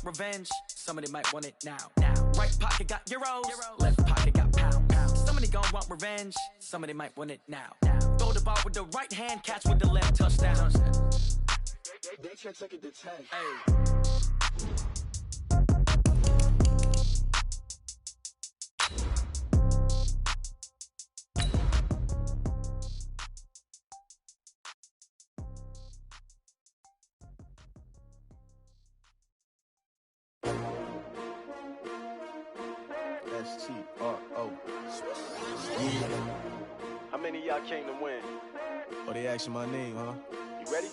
revenge. Somebody might want it now. Right pocket got euros, left pocket got pound. Somebody gon' want revenge. Somebody might want it now. Throw the ball with the right hand, catch with the left, touchdown. They can't take it to 10. Hey. S-T-R-O. How many of y'all came to win? Oh, they asking my name, huh? You ready?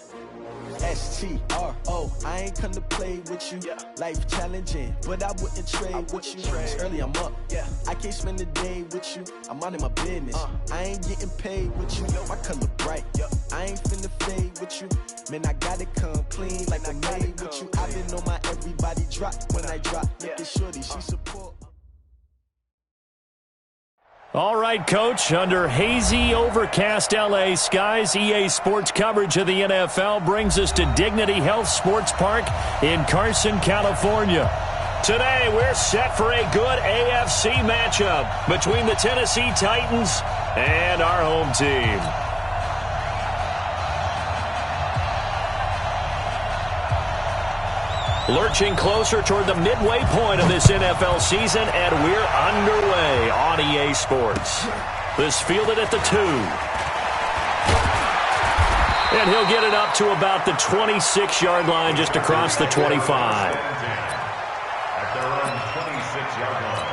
S-T-R-O. I ain't come to play with you. Yeah. Life challenging, but I wouldn't trade with you. It's early, I'm up. Yeah. I can't spend the day with you. I'm minding my business. I ain't getting paid with you. My color bright. I ain't finna fade with you. Man, I gotta come clean like I'm made with you. I've been on my everybody drop. When I drop, look at shorty, she support. All right, Coach, under hazy, overcast LA skies, EA Sports coverage of the NFL brings us to Dignity Health Sports Park in Carson, California. Today, we're set for a good AFC matchup between the Tennessee Titans and our home team. Lurching closer toward the midway point of this NFL season, and we're underway on EA Sports. This fielded at the 2. And he'll get it up to about the 26-yard line, just across the 25. At their own 26-yard line.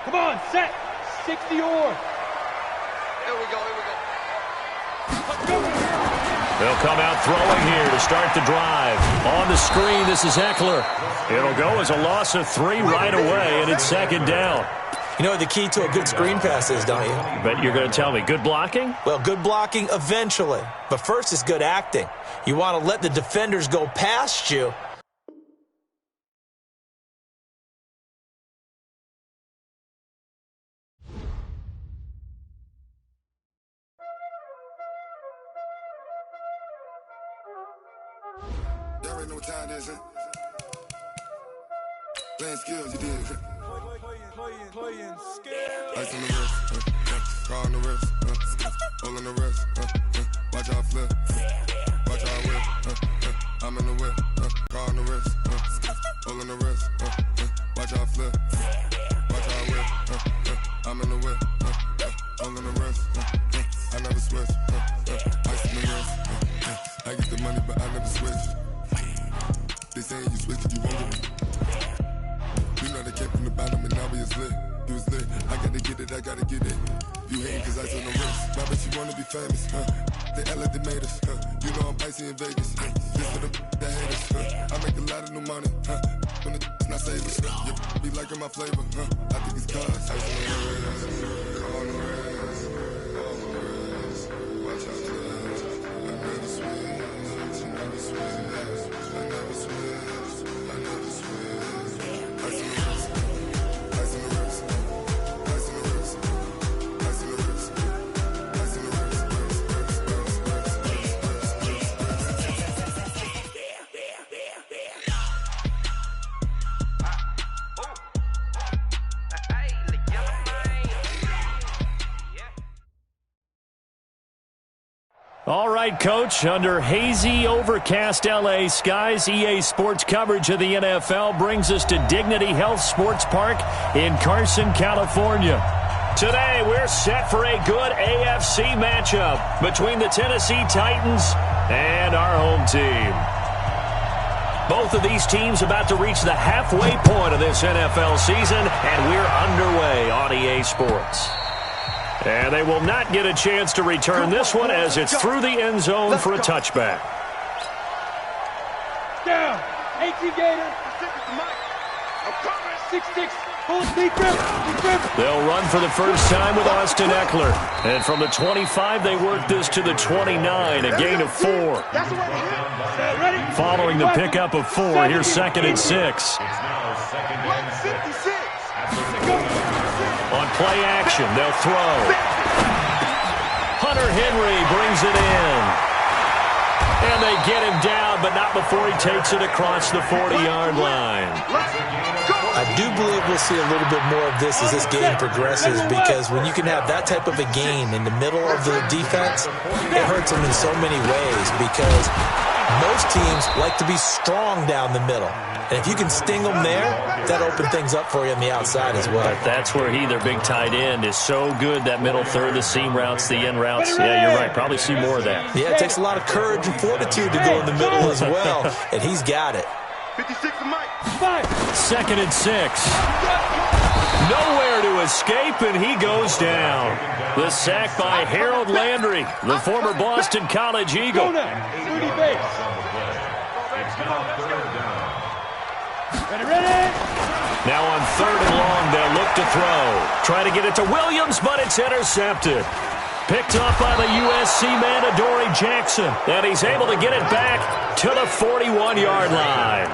Come on, set. 60 or. Here we go. They'll come out throwing here to start the drive. On the screen, this is Eckler. It'll go as a loss of 3 right away, and it's second down. You know what the key to a good screen pass is, don't you? But you're going to tell me, good blocking? Well, good blocking eventually. But first is good acting. You want to let the defenders go past you. Y'all already know what time it is, huh? Playing skills, you did. Playing skills. Ice on the wrist, car on the wrist, hole on the wrist, watch out flip, watch out whip, I'm in the whip, car on the wrist, hole on the wrist, watch out flip, watch out whip, I'm in the whip, hole on the wrist, I never switch, ice on the wrist, I get the money but I never switch. They saying you switch it, you won't get it. You know they came from the bottom and now we is lit. You was lit, I gotta get it, I gotta get it. You hating cause ice on the wrist. Why bet you wanna be famous, huh? They act like they made us, huh? You know I'm icy in Vegas, this for the that hate us, huh? I make a lot of new money, huh? When the not save us, you be liking my flavor, huh? I think it's cause ice on the wrist, on the wrist, on the wrist. Watch out for that, I never switch, I never switch. All right, Coach, under hazy, overcast LA skies, EA Sports coverage of the NFL brings us to Dignity Health Sports Park in Carson, California. Today, we're set for a good AFC matchup between the Tennessee Titans and our home team. Both of these teams about to reach the halfway point of this NFL season, and we're underway on EA Sports. And they will not get a chance to return this one as it's through the end zone for a touchback. Down. 18 Gator. 6-6. Pull it deep grip. They'll run for the first time with Austin Eckler. And from the 25, they work this to the 29, a gain of 4. Following the pickup of 4, here's second and 6. On play action. They'll throw. Hunter Henry brings it in. And they get him down, but not before he takes it across the 40-yard line. I do believe we'll see a little bit more of this as this game progresses, because when you can have that type of a gain in the middle of the defense, it hurts them in so many ways, because most teams like to be strong down the middle. And if you can sting them there, that opens things up for you on the outside as well. But that's where their big tight end, is so good, that middle third, the seam routes, the in routes. Yeah, you're right. Probably see more of that. Yeah, it takes a lot of courage and fortitude to go in the middle as well, and he's got it. 56 to Mike. 2nd and 6. Nowhere to escape, and he goes down. The sack by Harold Landry, the former Boston College Eagle. Now on 3rd and long, they'll look to throw. Try to get it to Williams, but it's intercepted. Picked up by the USC man, Adoree Jackson. And he's able to get it back to the 41-yard line.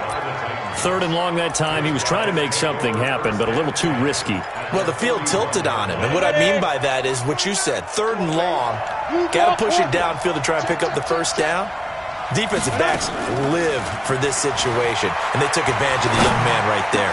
3rd and long that time. He was trying to make something happen, but a little too risky. Well, the field tilted on him. And what I mean by that is what you said. 3rd and long. Got to push it downfield to try and pick up the first down. Defensive backs live for this situation, and they took advantage of the young man right there.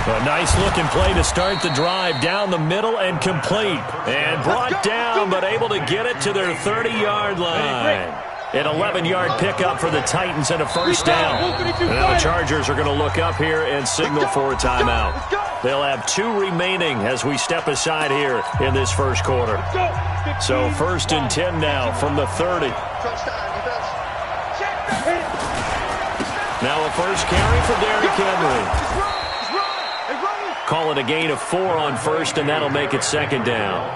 A nice-looking play to start the drive, down the middle and complete. And brought down, but able to get it to their 30-yard line. An 11-yard pickup for the Titans and a first down. Now the Chargers are going to look up here and signal for a timeout. They'll have 2 remaining as we step aside here in this first quarter. So 1st and 10 now from the 30. Now a first carry for Derrick Henry. Call it a gain of 4 on 1st, and that'll make it 2nd down.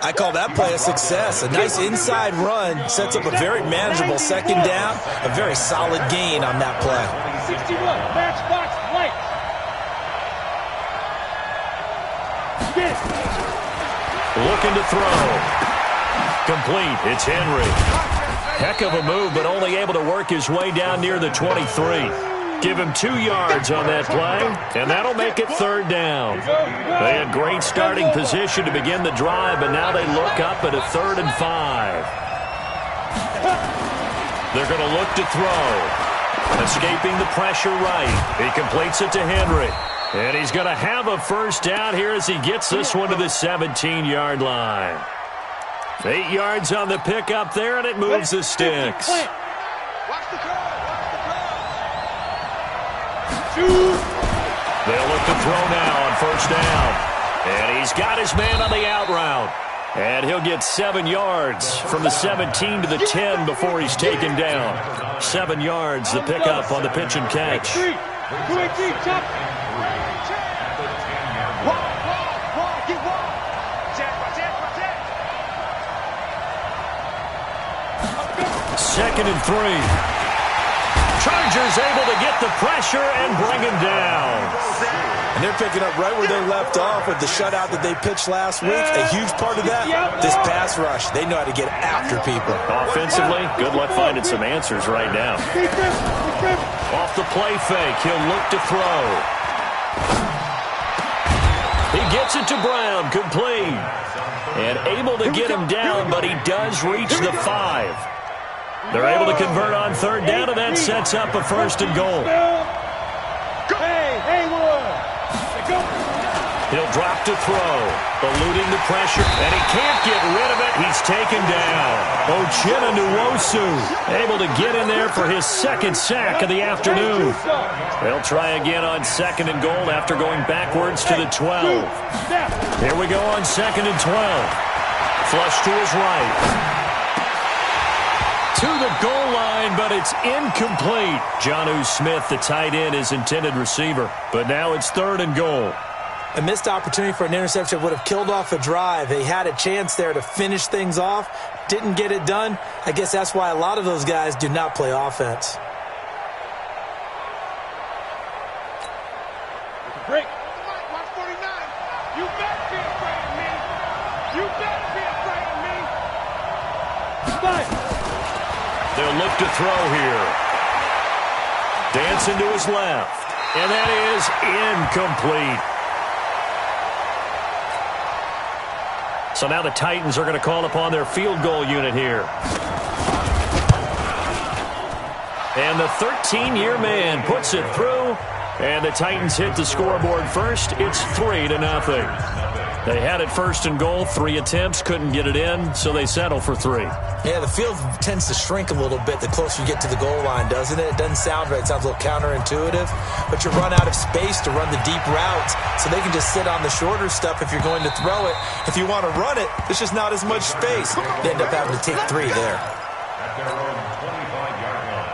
I call that play a success. A nice inside run sets up a very manageable 2nd down. A very solid gain on that play. 61, matchbox light. Looking to throw. Complete. It's Henry. Heck of a move, but only able to work his way down near the 23. Give him 2 yards on that play, and that'll make it 3rd down. They had great starting position to begin the drive, but now they look up at a 3rd and 5. They're going to look to throw. Escaping the pressure right. He completes it to Henry. And he's going to have a first down here as he gets this one to the 17-yard line. 8 yards on the pickup there, and it moves the sticks. They'll look to throw now on first down. And he's got his man on the out route. And he'll get 7 yards from the 17 to the 10 before he's taken down. 7 yards, the pickup on the pitch and catch. Second and 3. Chargers able to get the pressure and bring him down. And they're picking up right where they left off with the shutout that they pitched last week. A huge part of that, this pass rush. They know how to get after people. Offensively, good luck finding some answers right now. Off the play fake, he'll look to throw. He gets it to Brown, complete. And able to get him down, but he does reach the 5. They're able to convert on 3rd down, and that sets up a 1st and goal. He'll drop to throw, eluding the pressure, and he can't get rid of it. He's taken down. Uchenna Nwosu able to get in there for his 2nd sack of the afternoon. They'll try again on 2nd and goal after going backwards to the 12. Here we go on 2nd and 12. Flush to his right. To the goal line, but it's incomplete. Jonnu Smith, the tight end, is intended receiver. But now it's 3rd and goal. A missed opportunity for an interception would have killed off a drive. They had a chance there to finish things off. Didn't get it done. I guess that's why a lot of those guys do not play offense. Break. Watch 49. You better be afraid of me. You better be afraid of me. Five. They'll look to throw here. Dancing to his left. And that is incomplete. So now the Titans are going to call upon their field goal unit here. And the 13-year man puts it through. And the Titans hit the scoreboard first. It's 3-0. They had it first and goal, 3 attempts, couldn't get it in, so they settle for 3. Yeah, the field tends to shrink a little bit the closer you get to the goal line, doesn't it? It doesn't sound right. It sounds a little counterintuitive. But you run out of space to run the deep routes, so they can just sit on the shorter stuff if you're going to throw it. If you want to run it, there's just not as much space. They end up having to take 3 there. At their own 25-yard line.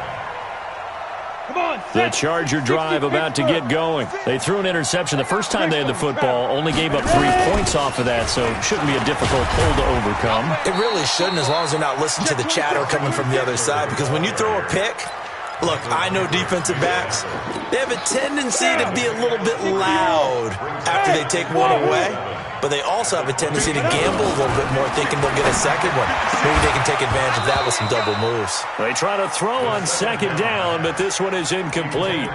The Charger drive about to get going. They threw an interception the first time they had the football, only gave up 3 points off of that, so it shouldn't be a difficult pull to overcome. It really shouldn't, as long as they're not listening to the chatter coming from the other side, because when you throw a pick, look, I know defensive backs, they have a tendency to be a little bit loud after they take one away, but they also have a tendency to gamble a little bit more, thinking they'll get a second one. Maybe they can take advantage of that with some double moves. They try to throw on second down, but this one is incomplete.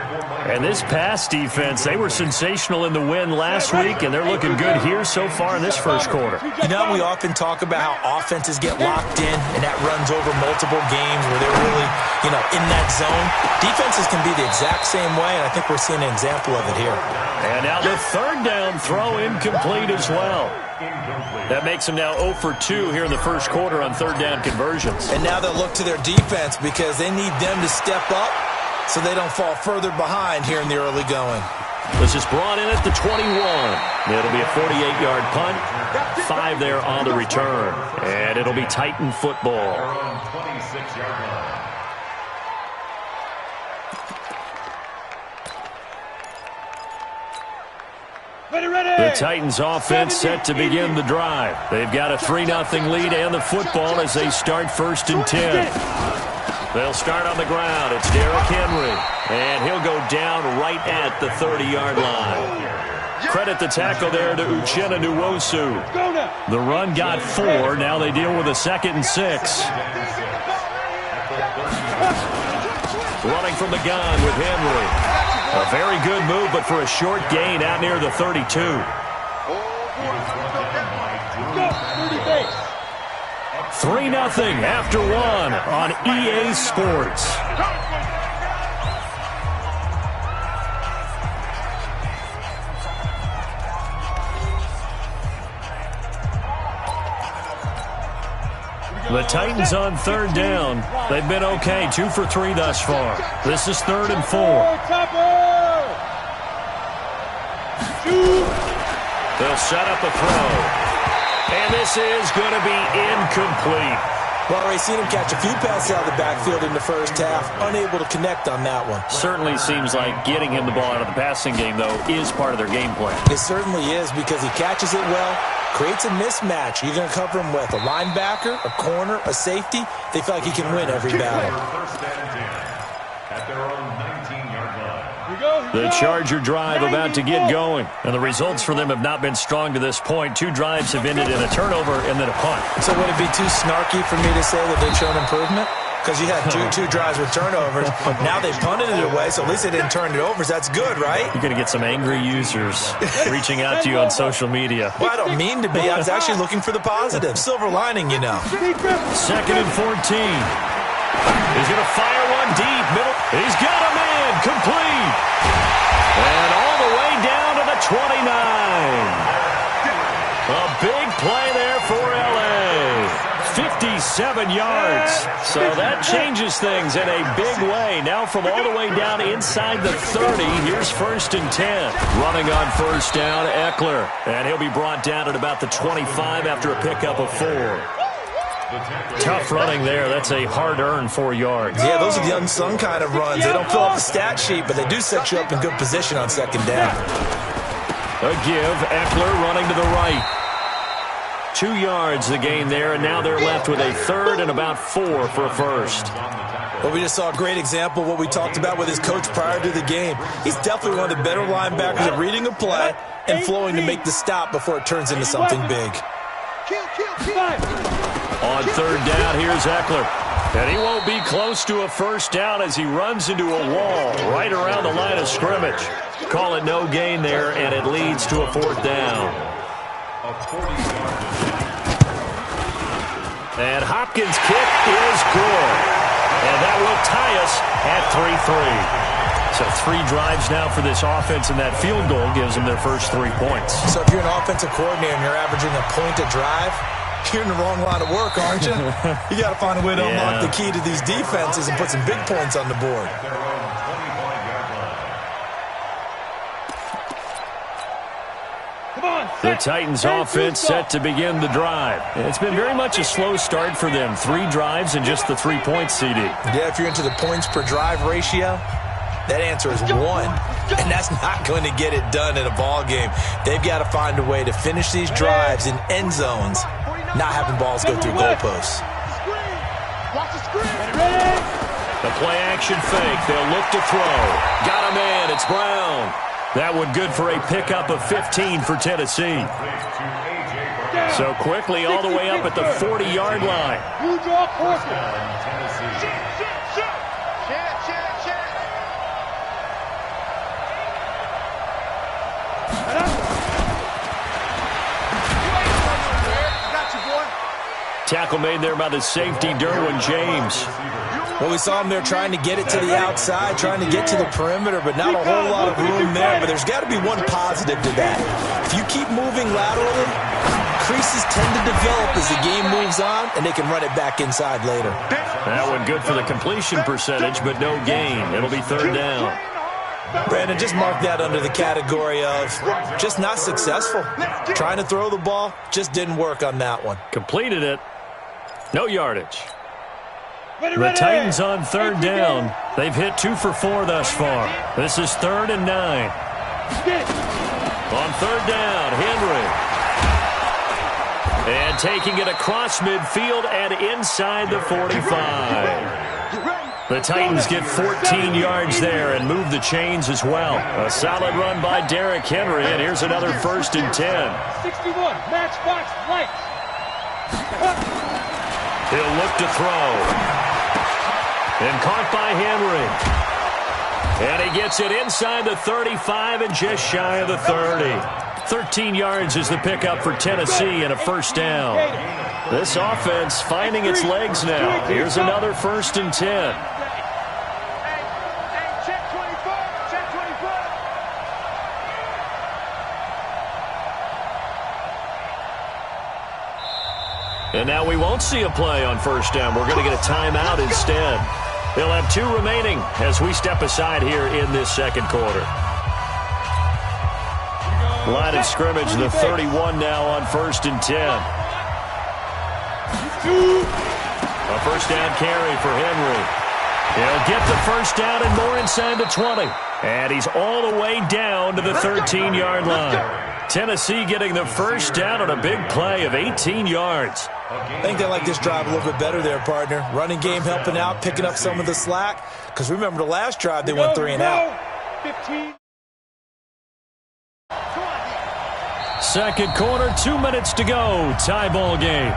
And this pass defense, they were sensational in the win last week, and they're looking good here so far in this first quarter. You know, we often talk about how offenses get locked in, and that runs over multiple games where they're really, in that zone. Defenses can be the exact same way, and I think we're seeing an example of it here. And now the third down throw incomplete as well. That makes them now 0 for 2 here in the first quarter on third down conversions. And now they'll look to their defense because they need them to step up so they don't fall further behind here in the early going. This is brought in at the 21. It'll be a 48-yard punt. 5 there on the return. And it'll be Titan football. 26-yard line. The Titans offense set to begin the drive. They've got a 3-0 lead and the football as they start 1st and 10. They'll start on the ground. It's Derrick Henry. And he'll go down right at the 30-yard line. Credit the tackle there to Uchenna Nwosu. The run got 4. Now they deal with a 2nd and 6. Running from the gun with Henry. A very good move, but for a short gain out near the 32. 3-0 after 1 on EA Sports. The Titans on third down. They've been okay, 2 for 3 thus far. This is 3rd and 4. They'll set up a throw. And this is going to be incomplete. Well, Ray, seen him catch a few passes out of the backfield in the first half, unable to connect on that one. Certainly seems like getting him the ball out of the passing game, though, is part of their game plan. It certainly is, because he catches it well, creates a mismatch. You're going to cover him with a linebacker, a corner, a safety. They feel like he can win every battle. At their own 19-yard line. The Charger drive about to get going. And the results for them have not been strong to this point. 2 drives have ended in a turnover and then a punt. So would it be too snarky for me to say that they've shown improvement? Because you had two drives with turnovers. Now they punted it away, so at least they didn't turn it over. So that's good, right? You're going to get some angry users reaching out to you on social media. Well, I don't mean to be. I was actually looking for the positive. Silver lining, 2nd and 14. He's going to fire one deep. Middle. He's got a man. Complete. And all the way down to the 29. A big play there for L.A. 57 yards. So that changes things in a big way. Now from all the way down inside the 30, here's 1st and 10. Running on 1st down, Eckler. And he'll be brought down at about the 25 after a pickup of 4. Tough running there. That's a hard-earned 4 yards. Yeah, those are the unsung kind of runs. They don't fill up the stat sheet, but they do set you up in good position on 2nd down. A give. Eckler running to the right. 2 yards the gain there, and now they're left with a 3rd and about 4 for a 1st. Well, we just saw a great example of what we talked about with his coach prior to the game. He's definitely one of the better linebackers at reading a play and flowing to make the stop before it turns into something big. On 3rd down, here's Eckler. And he won't be close to a 1st down as he runs into a wall right around the line of scrimmage. Call it no gain there, and it leads to a 4th down. A 40-yard And Hopkins' kick is good. And that will tie us at 3-3. So 3 drives now for this offense, and that field goal gives them their first 3 points. So if you're an offensive coordinator and you're averaging a point a drive, you're in the wrong line of work, aren't you? You got to find a way to unlock the key to these defenses and put some big points on the board. The Titans offense set to begin the drive. It's been very much a slow start for them. 3 drives and just the 3 points, CD. Yeah, if you're into the points per drive ratio, that answer is 1. And that's not going to get it done in a ball game. They've got to find a way to finish these drives in end zones, not having balls go through goalposts. Watch the screen. The play action fake. They'll look to throw. Got a man. It's Brown. That one good for a pickup of 15 for Tennessee. So quickly all the way up at the 40-yard line. You draw course. Tackle made there by the safety, Derwin James. Well, we saw him there trying to get it to the outside, trying to get to the perimeter, but not a whole lot of room there. But there's got to be one positive to that. If you keep moving laterally, creases tend to develop as the game moves on, and they can run it back inside later. That one good for the completion percentage, but no gain. It'll be 3rd down. Brandon, just mark that under the category of just not successful. Trying to throw the ball, just didn't work on that one. Completed it. No yardage. The Titans on 3rd down. They've hit 2 for 4 thus far. This is 3rd and 9. On 3rd down, Henry. And taking it across midfield and inside the 45. The Titans get 14 yards there and move the chains as well. A solid run by Derrick Henry, and here's another 1st and 10. 61, matchbox lights. He'll look to throw. And caught by Henry. And he gets it inside the 35 and just shy of the 30. 13 yards is the pickup for Tennessee and a 1st down. This offense finding its legs now. Here's another 1st and 10. Check 24, check 24. And now we won't see a play on 1st down. We're going to get a timeout instead. They'll have 2 remaining as we step aside here in this 2nd quarter. Line of scrimmage, the 31 now on 1st and 10. A 1st down carry for Henry. He'll get the 1st down and more inside the 20. And he's all the way down to the 13-yard line. Tennessee getting the 1st down on a big play of 18 yards. I think they like this drive a little bit better there, partner. Running game helping out, picking up some of the slack. Because remember, the last drive, they went 3 and out. 15. 2nd quarter, 2 minutes to go. Tie ball game.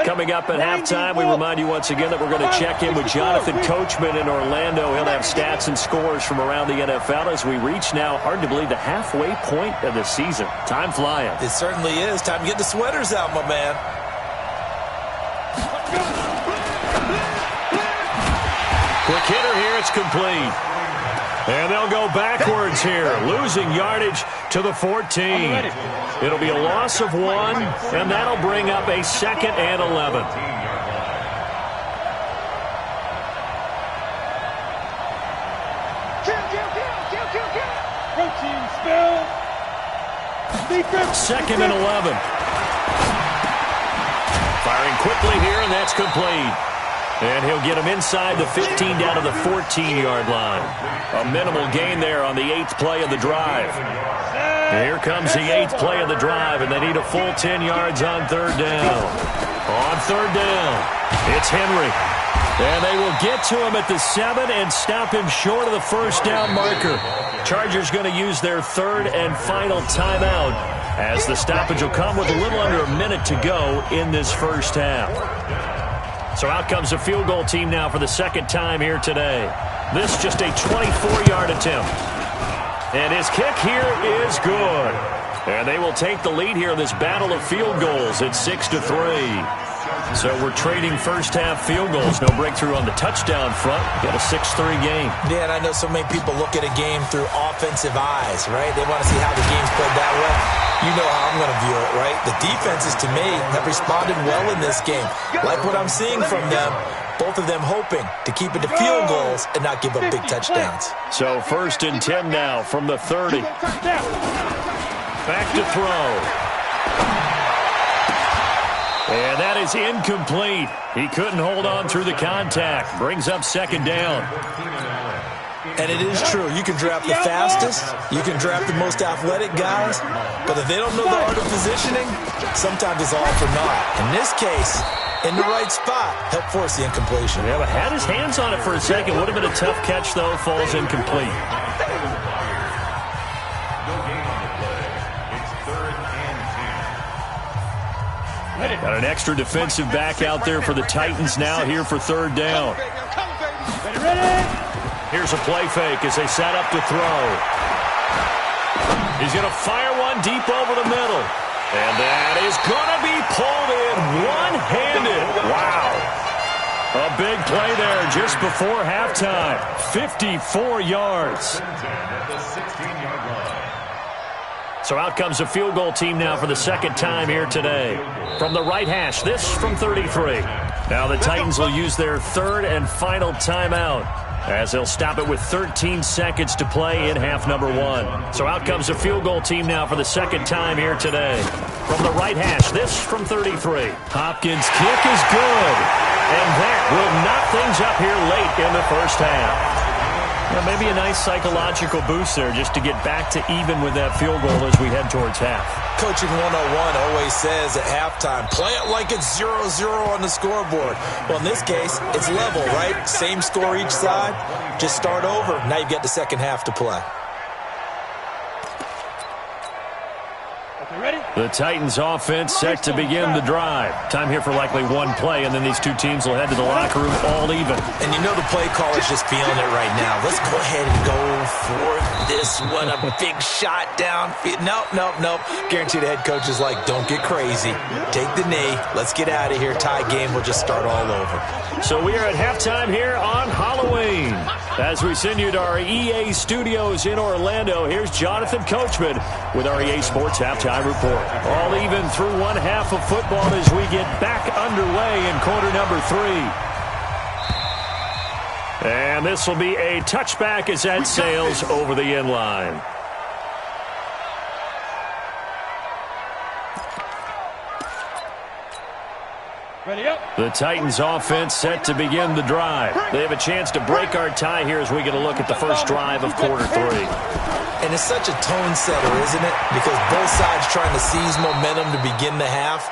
Coming up at halftime, we remind you once again that we're going to check in with Jonathan Coachman in Orlando. He'll have stats and scores from around the NFL as we reach now, hard to believe, the halfway point of the season. Time flying. It certainly is. Time to get the sweaters out, my man. Quick hitter here. It's complete. And they'll go backwards here, losing yardage to the 14. It'll be a loss of 1, and that'll bring up a 2nd and 11. Protein spill. 2nd and 11. quickly here, and that's complete. And he'll get him inside the 15 down to the 14-yard line. A minimal gain there on the 8th play of the drive. Here comes the 8th play of the drive, and they need a full 10 yards on 3rd down. On 3rd down, it's Henry. And they will get to him at the 7 and stop him short of the 1st down marker. Chargers going to use their 3rd and final timeout, as the stoppage will come with a little under a minute to go in this 1st half. So out comes a field goal team now for the 2nd time here today. This just a 24-yard attempt. And his kick here is good. And they will take the lead here in this battle of field goals at 6-3. So we're trading 1st half field goals. No breakthrough on the touchdown front. Got a 6-3 game. Yeah, and I know so many people look at a game through offensive eyes, right? They want to see how the game's played that way. You know how I'm going to view it, right? The defenses, to me, have responded well in this game. Like what I'm seeing from them. Both of them hoping to keep it to field goals and not give up big touchdowns. So 1st and 10 now from the 30. Back to throw. And that is incomplete. He couldn't hold on through the contact. Brings up 2nd down. And it is true. You can draft the fastest. You can draft the most athletic guys. But if they don't know the art of positioning, sometimes it's all for naught. In this case, in the right spot, help force the incompletion. Yeah, but had his hands on it for a second. Would have been a tough catch, though. Falls incomplete. Got an extra defensive back out there for the Titans now here for 3rd down. Here's a play fake as they set up to throw. He's going to fire one deep over the middle. And that is going to be pulled in one-handed. Wow. A big play there just before halftime. 54 yards. So out comes a field goal team now for the 2nd time here today. From the right hash, this from 33. Now the Titans will use their 3rd and final timeout, as they'll stop it with 13 seconds to play in half number 1. So out comes a field goal team now for the 2nd time here today. From the right hash, this from 33. Hopkins' kick is good. And that will knock things up here late in the 1st half. Yeah, maybe a nice psychological boost there just to get back to even with that field goal as we head towards half. Coaching 101 always says at halftime, play it like it's 0-0 on the scoreboard. Well, in this case, it's level, right? Same score each side. Just start over. Now you get the 2nd half to play. The Titans offense set to begin the drive. Time here for likely one play, and then these two teams will head to the locker room all even. And you know the play caller's just feeling it right now. Let's go ahead and go for this one. A big shot downfield. Nope. Guarantee the head coach is like, don't get crazy. Take the knee. Let's get out of here. Tie game. We'll just start all over. So we are at halftime here on Halloween. As we send you to our EA studios in Orlando, here's Jonathan Coachman with our EA Sports Halftime Report. All even through one half of football as we get back underway in quarter number 3. And this will be a touchback as that sails over the end line. The Titans offense set to begin the drive. They have a chance to break our tie here as we get a look at the first drive of quarter 3. And it's such a tone setter, isn't it? Because both sides trying to seize momentum to begin the half.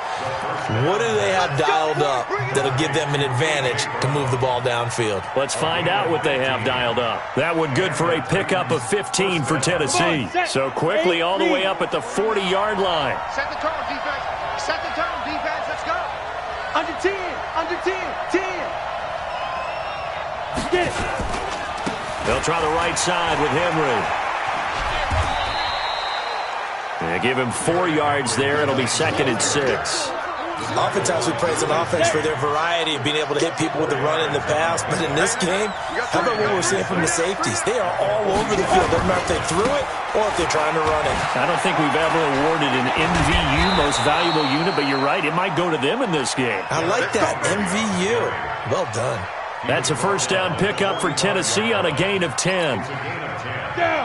What do they have dialed up that'll give them an advantage to move the ball downfield? Let's find out what they have dialed up. That one good for a pickup of 15 for Tennessee. So quickly all the way up at the 40-yard line. Set the tone, defense. Set the tone, defense. Let's go. Under 10. Under 10. 10. Get it. They'll try the right side with Henry. They give him 4 yards there. It'll be 2nd and 6. Oftentimes we praise an offense for their variety of being able to hit people with the run in the pass. But in this game, how about what we're seeing from the safeties? They are all over the field. Doesn't matter if they threw it or if they're trying to run it. I don't think we've ever awarded an MVU, most valuable unit, but you're right. It might go to them in this game. I like that. MVU. Well done. That's a first down pickup for Tennessee on a gain of 10.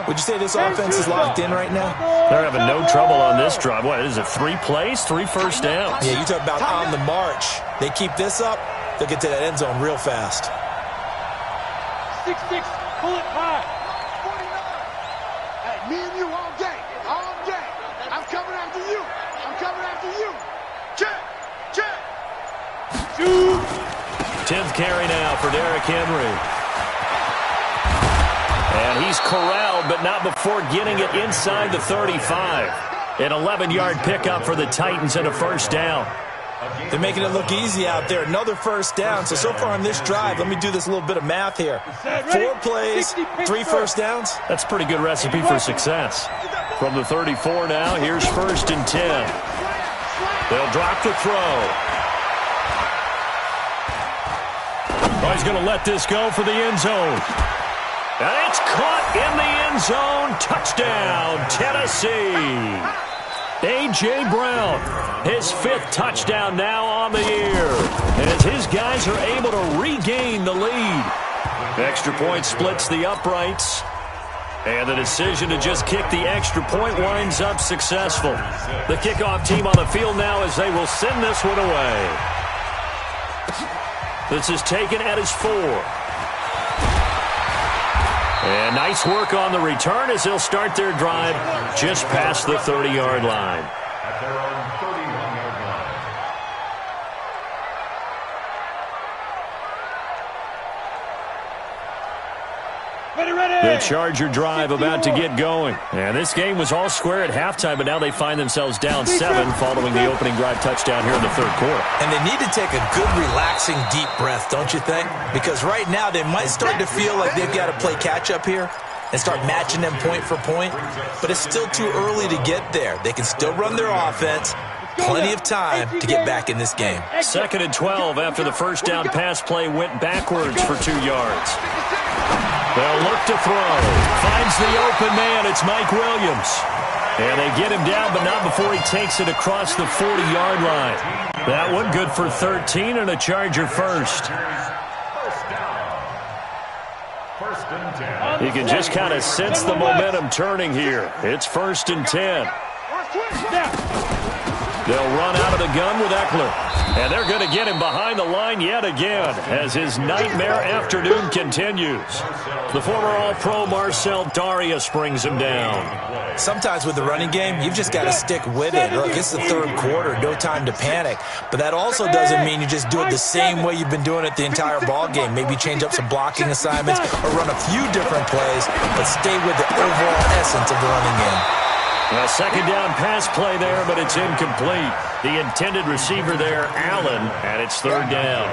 Would you say this offense is locked in right now? They're having no trouble on this drive. What is it, 3 plays, 3 first downs? Yeah, you talk about on the march. They keep this up, they'll get to that end zone real fast. 6'6", pull it high. 49. Hey, me and you all day. All day. I'm coming after you. I'm coming after you. Check. Check. Shoot. 10th carry now for Derrick Henry. And he's corralled, but not before getting it inside the 35. An 11-yard pickup for the Titans and a first down. They're making it look easy out there. Another first down. So far on this drive, let me do this little bit of math here. 4 plays, 3 first downs. That's a pretty good recipe for success. From the 34 now, here's 1st and 10. They'll drop the throw. Oh, he's going to let this go for the end zone. And it's caught in the end zone. Touchdown, Tennessee. A.J. Brown, his 5th touchdown now on the year, as his guys are able to regain the lead. Extra point splits the uprights, and the decision to just kick the extra point winds up successful. The kickoff team on the field now as they will send this one away. This is taken at his 4. And nice work on the return as they'll start their drive just past the 30-yard line. At their own 31-yard line. The Charger drive about to get going. And this game was all square at halftime, but now they find themselves down 7 following the opening drive touchdown here in the 3rd quarter. And they need to take a good, relaxing, deep breath, don't you think? Because right now they might start to feel like they've got to play catch-up here and start matching them point for point. But it's still too early to get there. They can still run their offense. Plenty of time to get back in this game. 2nd and 12 after the first down pass play went backwards for 2 yards. They'll look to throw. Finds the open man. It's Mike Williams. And they get him down, but not before he takes it across the 40-yard line. That one good for 13 and a Charger first. First and 10. You can just kind of sense the momentum turning here. It's 1st and 10. They'll run out of the gun with Eckler. And they're going to get him behind the line yet again as his nightmare afternoon continues. The former All-Pro Marcel Darius brings him down. Sometimes with the running game, you've just got to stick with it. Look, it's the 3rd quarter, no time to panic. But that also doesn't mean you just do it the same way you've been doing it the entire ball game. Maybe change up some blocking assignments or run a few different plays, but stay with the overall essence of the running game. A 2nd down pass play there, but it's incomplete. The intended receiver there, Allen, and it's 3rd down.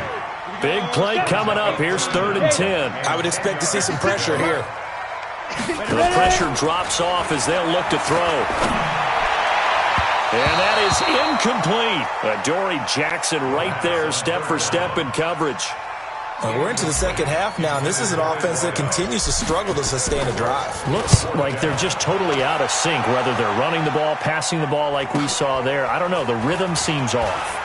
Big play coming up. Here's 3rd and 10. I would expect to see some pressure here. The pressure drops off as they'll look to throw. And that is incomplete. Adoree Jackson right there, step for step in coverage. We're into the 2nd half now, and this is an offense that continues to struggle to sustain a drive. Looks like they're just totally out of sync, whether they're running the ball, passing the ball like we saw there. I don't know. The rhythm seems off.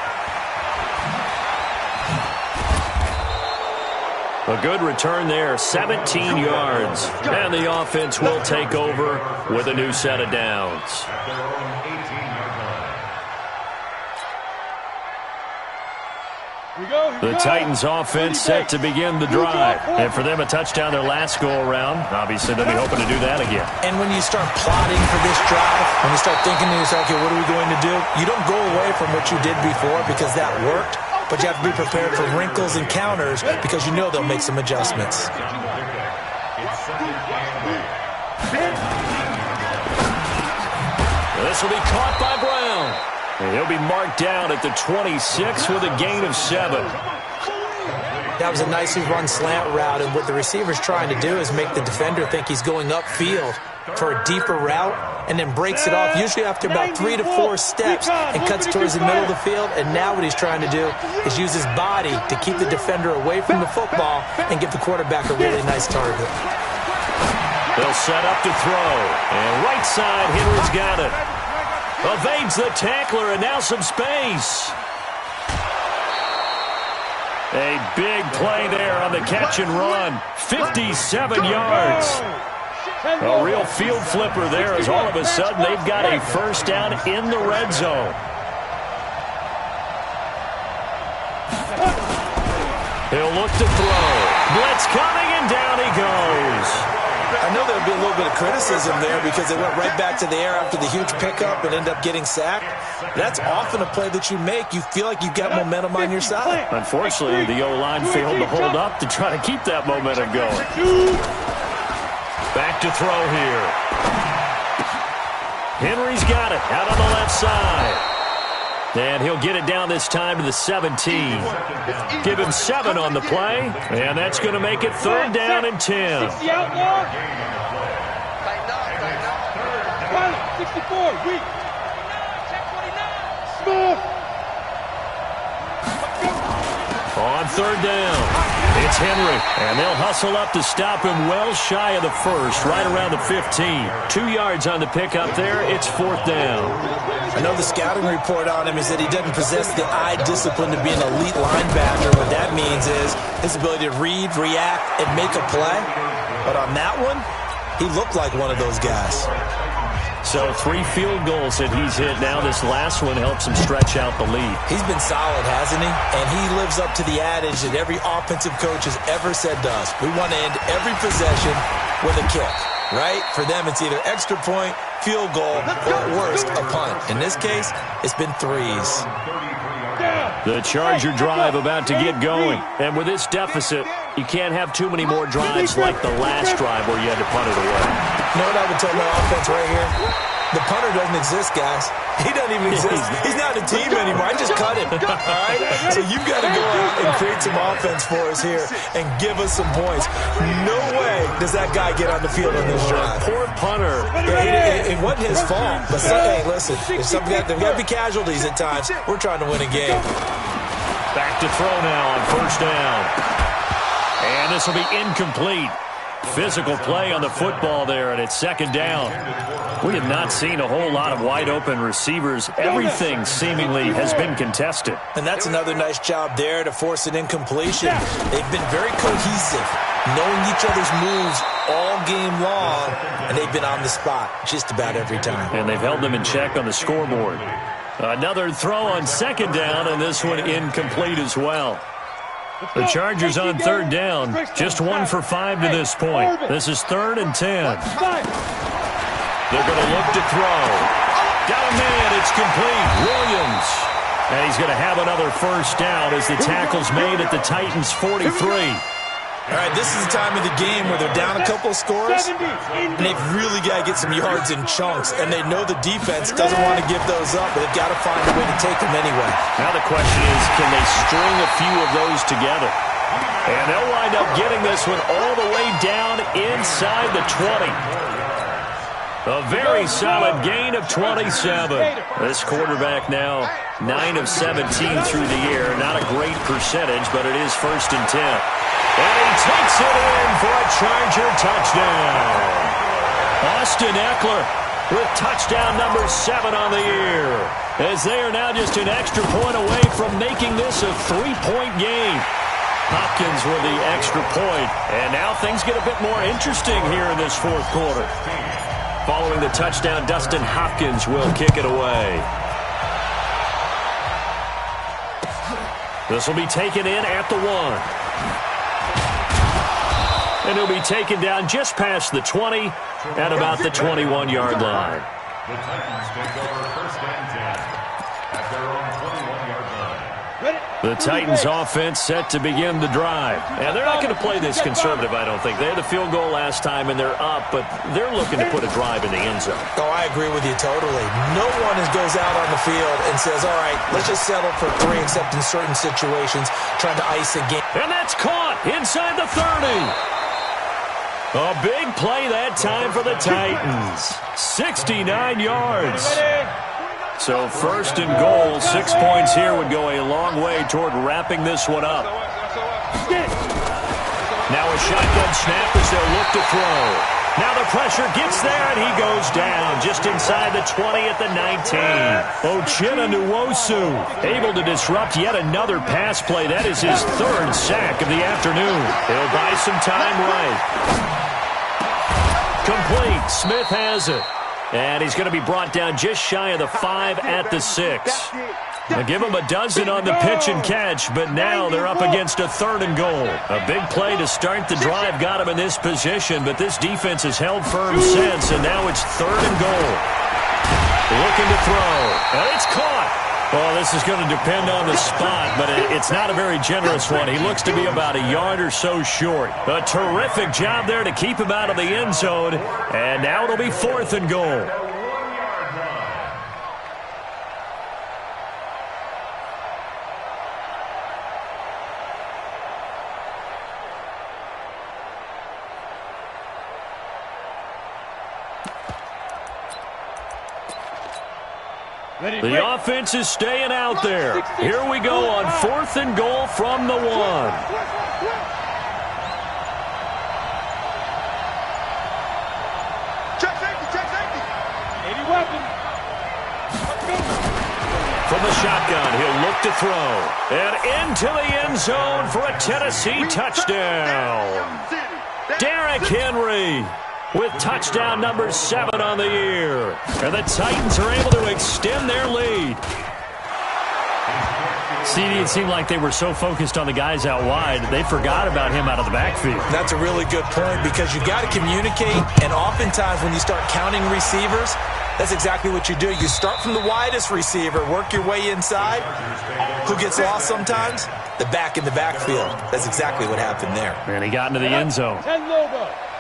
A good return there, 17 yards. And the offense will take over with a new set of downs. At their own 18-yard line. The Titans offense set to begin the drive. And for them, a touchdown their last go-around. Obviously, they'll be hoping to do that again. And when you start plotting for this drive, when you start thinking to yourself, okay, what are we going to do? You don't go away from what you did before because that worked, but you have to be prepared for wrinkles and counters because you know they'll make some adjustments. This will be caught by Brown. And he'll be marked down at the 26 with a gain of 7. That was a nicely run slant route, and what the receiver's trying to do is make the defender think he's going upfield for a deeper route and then breaks it off, usually after about 3 to 4 steps, and cuts towards the middle of the field. And now what he's trying to do is use his body to keep the defender away from the football and give the quarterback a really nice target. They'll set up to throw, and right side, Henry's got it. Evades the tackler, and now some space. A big play there on the catch and run. 57 yards. A real field flipper there as all of a sudden they've got a first down in the red zone. He'll look to throw. Blitz coming, and down he goes. I know there'll be a little bit of criticism there because they went right back to the air after the huge pickup and end up getting sacked. That's often a play that you make. You feel like you've got momentum on your side. Unfortunately, the O-line failed to hold up to try to keep that momentum going. Back to throw here. Henry's got it out on the left side. And he'll get it down this time to the 17. Give him 7 on the play. And that's going to make it 3rd down and 10. 60 outlaw. 64, weak. Smooth. On 3rd down. It's Henry, and they'll hustle up to stop him well shy of the first, right around the 15. 2 yards on the pickup there. It's 4th down. I know the scouting report on him is that he doesn't possess the eye discipline to be an elite linebacker. What that means is his ability to read, react, and make a play. But on that one, he looked like one of those guys. So 3 field goals that he's hit now. This last one helps him stretch out the lead. He's been solid, hasn't he? And he lives up to the adage that every offensive coach has ever said to us. We want to end every possession with a kick, right? For them, it's either extra point, field goal, or at worst, a punt. In this case, it's been 3s. The Charger drive about to get going. And with this deficit, you can't have too many more drives like the last drive where you had to punt it away. You know what I would tell my offense right here? The punter doesn't exist, guys. He doesn't even exist. He's not a team anymore. I just cut him. All right? So you've got to go out and create some offense for us here and give us some points. No way does that guy get on the field on this drive. Poor punter. It wasn't his fault. But hey, listen, there's got to be casualties at times. We're trying to win a game. Back to throw now on 1st down. And this will be incomplete. Physical play on the football there, and it's 2nd down. We have not seen a whole lot of wide-open receivers. Everything seemingly has been contested. And that's another nice job there to force an incompletion. They've been very cohesive, knowing each other's moves all game long, and they've been on the spot just about every time. And they've held them in check on the scoreboard. Another throw on 2nd down, and this one incomplete as well. The Chargers on 3rd down, just 1 for 5 to this point. This is 3rd and 10. They're going to look to throw. Got a man, it's complete. Williams. And he's going to have another first down as the tackle's made at the Titans' 43. All right, this is the time of the game where they're down a couple scores, and they've really got to get some yards in chunks, and they know the defense doesn't want to give those up, but they've got to find a way to take them anyway. Now the question is, can they string a few of those together? And they'll wind up getting this one all the way down inside the 20. A very solid gain of 27. This quarterback now 9 of 17 through the air. Not a great percentage, but it is 1st and 10. And he takes it in for a Charger touchdown. Austin Eckler with touchdown number 7 on the year, as they are now just an extra point away from making this a 3-point game. Hopkins with the extra point, and now things get a bit more interesting here in this 4th quarter. Following the touchdown, Dustin Hopkins will kick it away. This will be taken in at the 1. And he'll be taken down just past the 20 at about the 21-yard line. The Titans take over 1st and 10 at their own 21-yard line. The Titans offense set to begin the drive. And they're not going to play this conservative, I don't think. They had the field goal last time, and they're up, but they're looking to put a drive in the end zone. Oh, I agree with you totally. No one goes out on the field and says, all right, let's just settle for 3, except in certain situations, trying to ice a game. And that's caught inside the 30. A big play that time for the Titans. 69 yards. So 1st and goal, 6 points here would go a long way toward wrapping this one up. Now a shotgun snap as they'll look to throw. Now the pressure gets there, and he goes down just inside the 20 at the 19. Uchenna Nwosu able to disrupt yet another pass play. That is his 3rd sack of the afternoon. He'll buy some time right. Complete. Smith has it. And he's going to be brought down just shy of the 5 at the 6. Now give him a dozen on the pitch and catch, but now they're up against a 3rd and goal. A big play to start the drive got him in this position, but this defense has held firm since, and now it's 3rd and goal. Looking to throw. And it's caught. Well, this is going to depend on the spot, but it's not a very generous one. He looks to be about a yard or so short. A terrific job there to keep him out of the end zone, and now it'll be 4th and goal. The offense is staying out there. Here we go on 4th and goal from the 1. Check safety. 80 weapon. From the shotgun, he'll look to throw. And into the end zone for a Tennessee touchdown. Derrick Henry with touchdown number 7 on the year. And the Titans are able to extend their lead. CD, it seemed like they were so focused on the guys out wide, they forgot about him out of the backfield. That's a really good point because you got to communicate, and oftentimes when you start counting receivers, that's exactly what you do. You start from the widest receiver, work your way inside. Who gets lost sometimes? The back in the backfield. That's exactly what happened there. And he got into the end zone.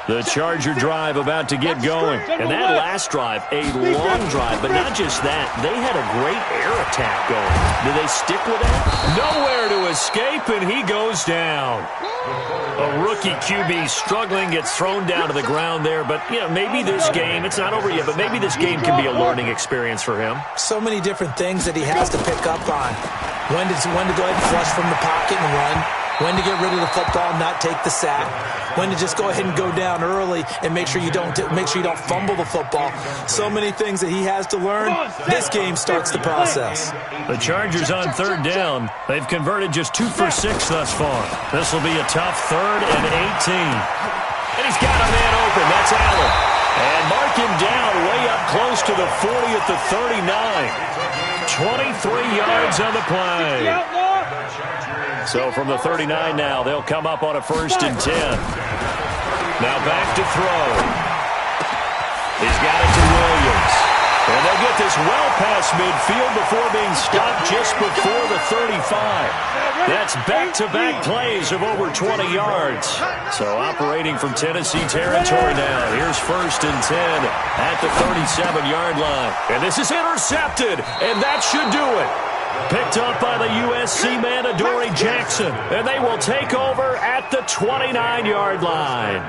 The Charger drive about to get going. And that last drive, a long drive, but not just that. They had a great air attack going. Do they stick with that? Nowhere to escape, and he goes down. A rookie QB struggling, gets thrown down to the ground there. But, you know, maybe this game, it's not over yet, but maybe this game can be a learning experience for him. So many different things that he has to pick up on. When to go ahead and flush from the pocket and run. When to get rid of the football and not take the sack. When to just go ahead and go down early and make sure you don't fumble the football. So many things that he has to learn. This game starts the process. The Chargers on 3rd down. They've converted just 2 for 6 thus far. This will be a tough 3rd and 18. And he's got a man open. That's Allen. And mark him down way up close to the 40 at the 39. 23 yards on the play. So from the 39 now, they'll come up on a 1st and 10. Now back to throw. He's got it to Williams. And they'll get this well past midfield before being stopped just before the 35. That's back-to-back plays of over 20 yards. So operating from Tennessee territory now. Here's 1st and 10 at the 37-yard line. And this is intercepted, and that should do it. Picked up by the USC man, Adoree Jackson. And they will take over at the 29-yard line.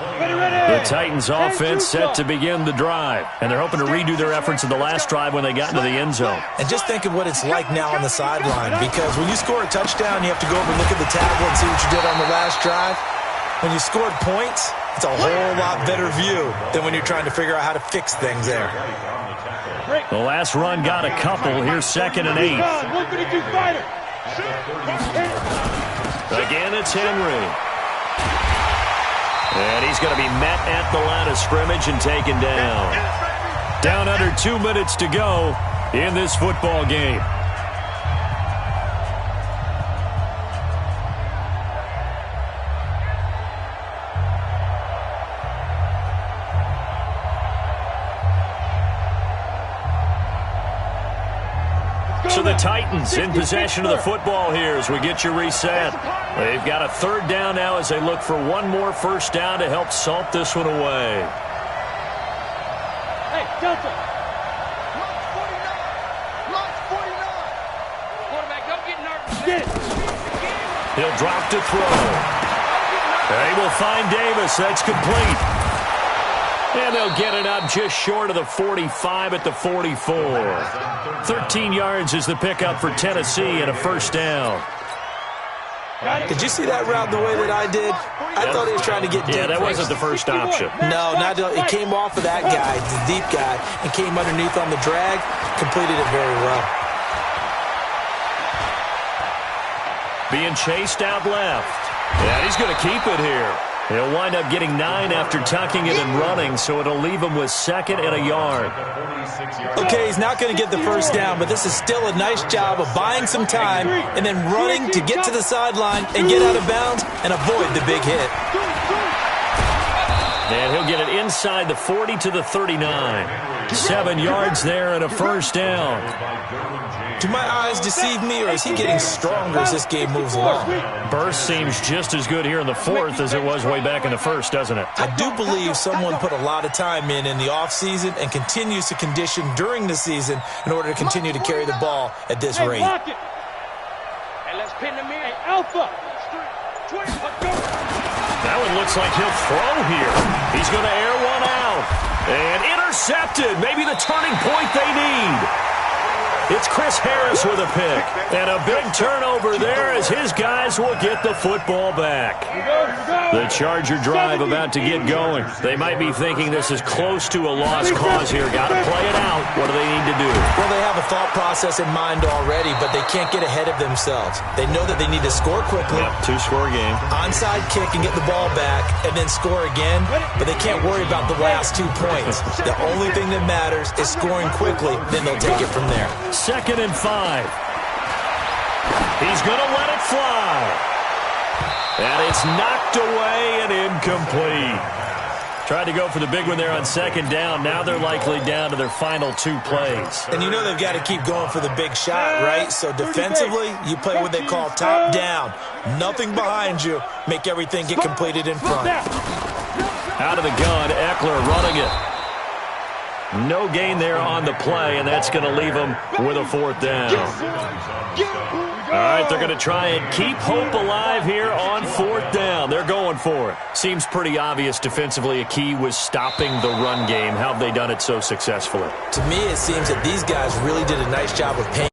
The Titans offense set to begin the drive. And they're hoping to redo their efforts in the last drive when they got into the end zone. And just think of what it's like now on the sideline. Because when you score a touchdown, you have to go over and look at the tablet and see what you did on the last drive. When you scored points, it's a whole lot better view than when you're trying to figure out how to fix things there. The last run got a couple. Here's 2nd and 8. Again, it's Henry. And he's going to be met at the line of scrimmage and taken down. Down under 2 minutes to go in this football game. So the Titans in possession of the football here as we get you reset. They've got a 3rd down now as they look for one more 1st down to help salt this one away. Hey, Delta. Launch 49. Quarterback, don't get nervous. Get it. He'll drop to throw. They will find Davis. That's complete. And they'll get it up just short of the 45 at the 44. 13 yards is the pickup for Tennessee and a 1st down. Did you see that route the way that I did? I thought he was trying to get deep. Yeah, that wasn't the first option. No, it came off of that guy, the deep guy, and came underneath on the drag. Completed it very well. Being chased out left. And he's going to keep it here. He'll wind up getting 9 after tucking it and running, so it'll leave him with 2nd and a yard. Okay, he's not going to get the first down, but this is still a nice job of buying some time and then running to get to the sideline and get out of bounds and avoid the big hit. And he'll get it inside the 40 to the 39. 7 yards there and a first down. Do my eyes deceive me, or is he getting stronger as this game moves along? Burst seems just as good here in the 4th as it was way back in the 1st, doesn't it? I do believe someone put a lot of time in the offseason and continues to condition during the season in order to continue to carry the ball at this rate. And let's pin them in. Alpha. That one looks like he'll throw here. He's going to air one out. And intercepted. Maybe the turning point they need. It's Chris Harris with a pick. And a big turnover there as his guys will get the football back. The Charger drive about to get going. They might be thinking this is close to a lost cause here. Got to play it out. What do they need to do? Well, they have a thought process in mind already, but they can't get ahead of themselves. They know that they need to score quickly. Yep, 2-score game. Onside kick and get the ball back and then score again, but they can't worry about the last 2 points. The only thing that matters is scoring quickly, then they'll take it from there. 2nd and 5. He's going to let it fly. And it's knocked away and incomplete. Tried to go for the big one there on 2nd down. Now they're likely down to their final 2 plays. And you know they've got to keep going for the big shot, right? So defensively, you play what they call top down. Nothing behind you. Make everything get completed in front. Out of the gun, Eckler running it. No gain there on the play, and that's going to leave them with a 4th down. All right, they're going to try and keep hope alive here on 4th down. They're going for it. Seems pretty obvious defensively a key was stopping the run game. How have they done it so successfully? To me, it seems that these guys really did a nice job of paying